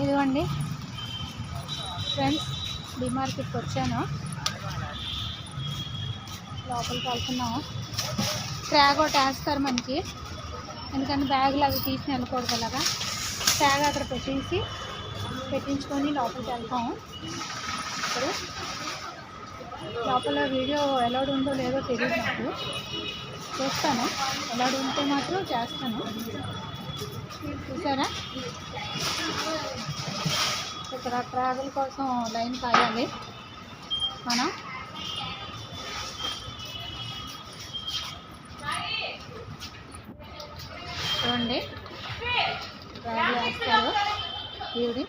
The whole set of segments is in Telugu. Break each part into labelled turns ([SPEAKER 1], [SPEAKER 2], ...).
[SPEAKER 1] ఇదిగోండి ఫ్రెండ్స్, డిమార్ట్కి వచ్చాను. లోపలికి వెళ్తున్నాము. ట్యాగ్ ఒకటి వేస్తారు మనకి, ఎందుకంటే బ్యాగులు అవి తీసి వెళ్ళకూడదు. అలాగా ట్యాగ్ అక్కడ పెట్టించుకొని లోపలికి వెళ్తాము. ఇప్పుడు లోపల వీడియో ఎలౌడ్ ఉందో లేదో తెలియదు నాకు, చూస్తాను. ఎలౌడ్ ఉంటే మాత్రం చేస్తాను. చూసారా, ఇక్కడ ట్రావెల్ కోసం లైన్ కాయాలి మనం. చూడండి, ట్రావెల్ వేస్తారు ఈవిడి.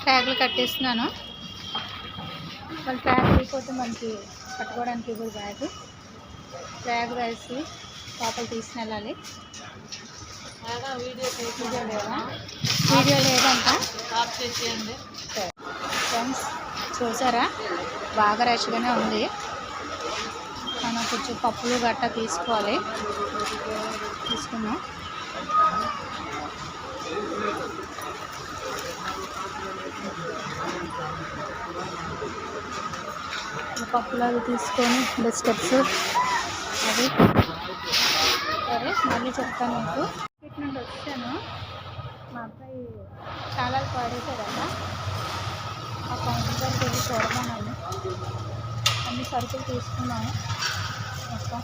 [SPEAKER 1] ట్యాగులు కట్టేస్తున్నాను. వాళ్ళు ట్యాగ్ అయిపోతే మనకి కట్టుకోవడానికి ఇప్పుడు ట్యాగ్ వేసి లోపల తీసుకుని వెళ్ళాలి. వీడియో లేదంట. ఫ్రెండ్స్ చూసారా, బాగా రష్గానే ఉంది. మనం కొంచెం పప్పులు గట్ట తీసుకున్నాం. పప్పులు అవి తీసుకొని బిస్కెట్స్ అవి. సరే, మళ్ళీ చెప్తాను మీకు. ఇటు నుండి వచ్చాను. మా అబ్బాయి చాలా పాడేశారు కదా, ఆ కౌంటర్ దగ్గరికి వెళ్ళి చూడమన్నాను. అన్ని సరుకులు తీసుకున్నాము. మొత్తం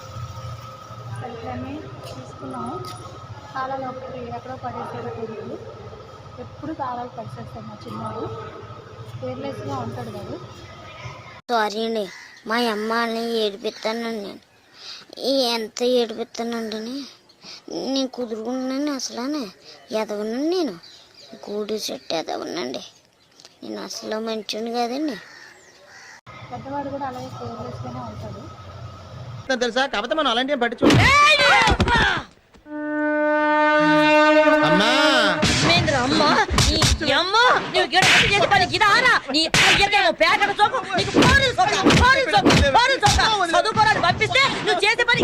[SPEAKER 1] సరుకులన్నీ తీసుకున్నాము. చాలా లోపలికి ఎక్కడో పడేసారో తెలియదు. ఎప్పుడు తాళాలు పడిచేస్తాడు మా చిన్నవాడు. కేర్లెస్గా ఉంటాడు కదా.
[SPEAKER 2] సారీ అండి, మా అమ్మని ఏడిపిస్తానండి. నేను ఎంత ఏడిపిస్తానండి, నేను కుదురుకున్నాను. అసలు ఎదవనండి, నేను గూడు చెట్టు ఎదవనండి. నేను అసలు మంచిని కాదండి.
[SPEAKER 1] పెద్దవాడు కూడా అలాగే కేర్లెస్గానే ఉంటాడు
[SPEAKER 3] తెలుసా. కాకపోతే మనం అలాంటి పట్టించు. అమ్మా
[SPEAKER 2] చదువుకోవడానికి పంపిస్తే నువ్వు చేసే పని